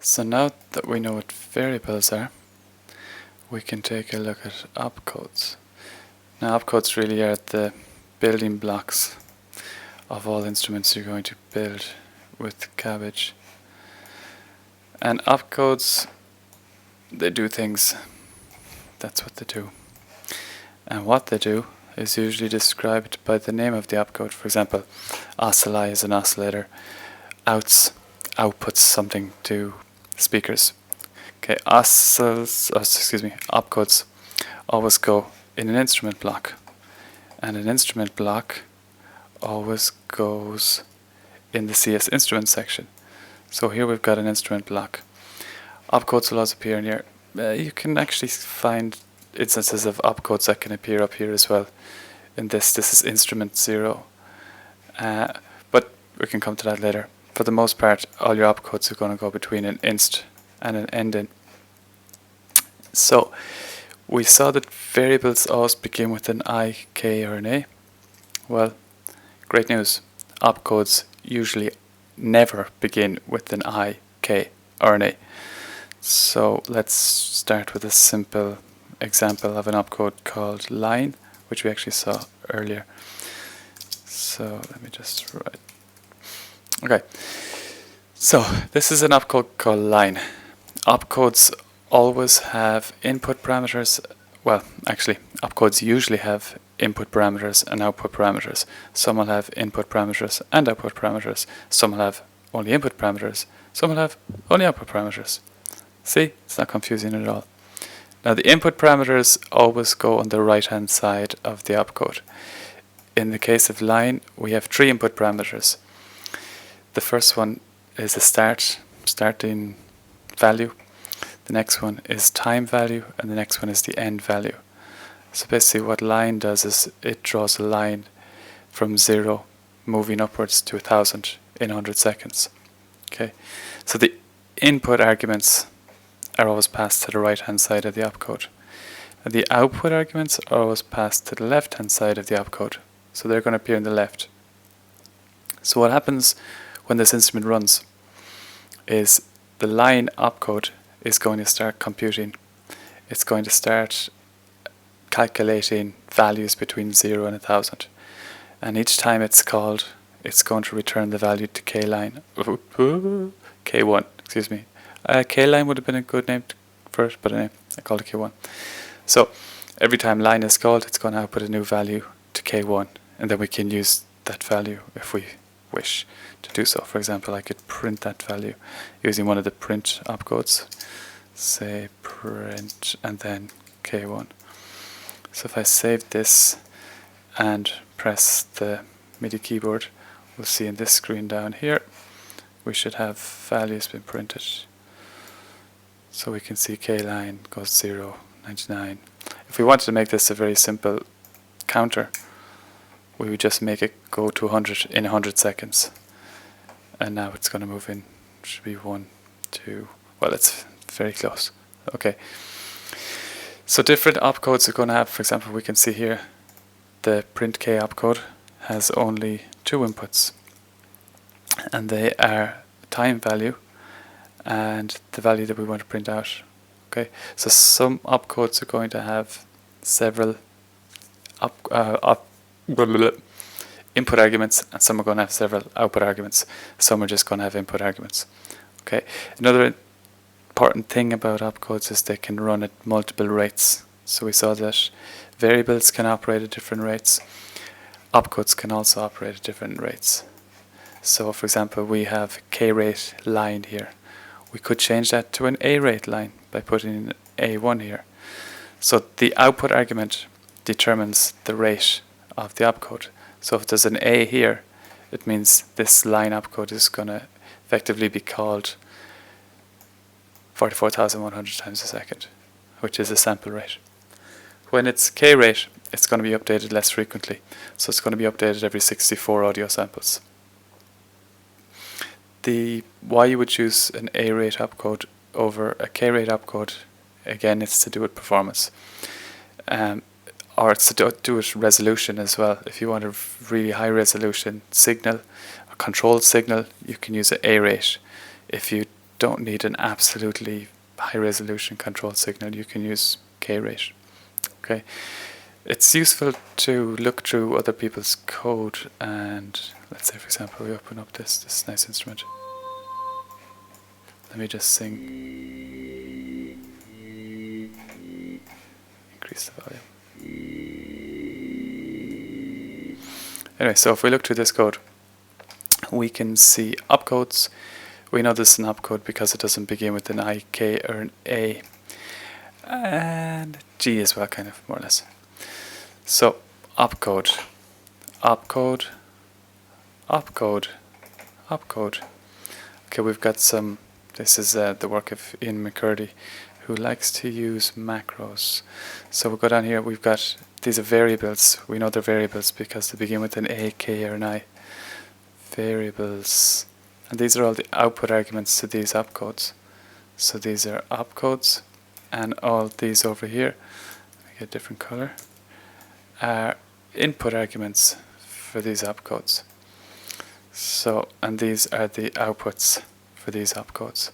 So now that we know what variables are, we can take a look at opcodes. Now opcodes really are the building blocks of all instruments you're going to build with Cabbage. And opcodes, they do things. That's what they do. And what they do is usually described by the name of the opcode. For example, oscilli is an oscillator. Outs outputs something to speakers. Okay, opcodes always go in an instrument block, and an instrument block always goes in the CS instrument section. So here we've got an instrument block. Opcodes will also appear in here. You can actually find instances of opcodes that can appear up here as well. In this is instrument 0, but we can come to that later. For the most part, all your opcodes are going to go between an inst and an endin. So we saw that variables always begin with an I, K, or an A. Well, great news. Opcodes usually never begin with an I, K, or an A. So let's start with a simple example of an opcode called line, which we actually saw earlier. So let me just write. Okay, so this is an opcode called line. Opcodes always have input parameters. Well, actually, opcodes usually have input parameters and output parameters. Some will have input parameters and output parameters. Some will have only input parameters. Some will have only output parameters. See, it's not confusing at all. Now the input parameters always go on the right hand side of the opcode. In the case of line, we have 3 input parameters. The first one is a starting value. The next one is time value, and the next one is the end value. So basically what line does is it draws a line from 0 moving upwards to 1000 in 100 seconds. Okay, so the input arguments are always passed to the right hand side of the opcode. And the output arguments are always passed to the left hand side of the opcode. So they're going to appear on the left. So what happens when this instrument runs is the line opcode is going to start computing. It's going to start calculating values between 0 and 1000. And each time it's called, it's going to return the value to K-line. K1, excuse me. K-line would have been a good name for it, but I called it K1. So every time line is called, it's going to output a new value to K1, and then we can use that value if we wish to do so. For example, I could print that value using one of the print opcodes. Say print and then K1. So if I save this and press the MIDI keyboard, we'll see in this screen down here, we should have values been printed. So we can see K-line goes 0, 99. If we wanted to make this a very simple counter, we would just make it go to 100 in 100 seconds. And now it's going to move in, should be 1, 2, well, it's very close. Okay. So different opcodes are going to have, for example, we can see here, the print K opcode has only 2 inputs. And they are time value and the value that we want to print out. Okay, so some opcodes are going to have several input arguments, and some are going to have several output arguments. Some are just going to have input arguments. Okay, another important thing about opcodes is they can run at multiple rates. So we saw that variables can operate at different rates. Opcodes can also operate at different rates. So for example, we have K-rate line here. We could change that to an A-rate line by putting in A1 here. So the output argument determines the rate of the opcode. So if there's an A here, it means this line opcode is going to effectively be called 44,100 times a second, which is a sample rate. When it's K-rate, it's going to be updated less frequently. So it's going to be updated every 64 audio samples. Why you would choose an A-rate opcode over a K-rate opcode, again, it's to do with performance. Or it's to do with resolution as well. If you want a really high resolution signal, a controlled signal, you can use an A-rate. If you don't need an absolutely high resolution control signal. You can use K-rate. Okay, it's useful to look through other people's code, and let's say, for example, we open up this nice instrument. Let me just sing. Increase the volume. Anyway, so if we look through this code, we can see opcodes. We know this is an opcode because it doesn't begin with an I, K, or an A. And G as well, kind of, more or less. So, opcode, opcode, opcode, opcode. Okay, we've got some, this is the work of Ian McCurdy, who likes to use macros. So we'll go down here, we've got, these are variables. We know they're variables because they begin with an A, K, or an I. Variables. And these are all the output arguments to these opcodes. So these are opcodes, and all these over here, I get a different color, are input arguments for these opcodes. So, and these are the outputs for these opcodes.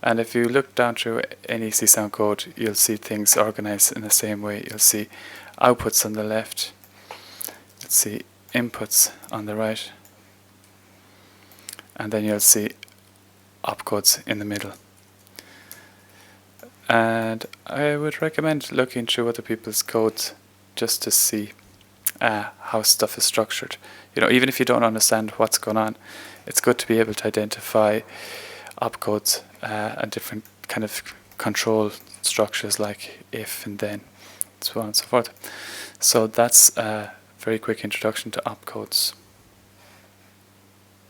And if you look down through any Csound code, you'll see things organized in the same way. You'll see outputs on the left, you'll see inputs on the right, and then you'll see opcodes in the middle. And I would recommend looking through other people's codes just to see how stuff is structured. You know, even if you don't understand what's going on, it's good to be able to identify opcodes and different kind of control structures like if and then, so on and so forth. So that's a very quick introduction to opcodes.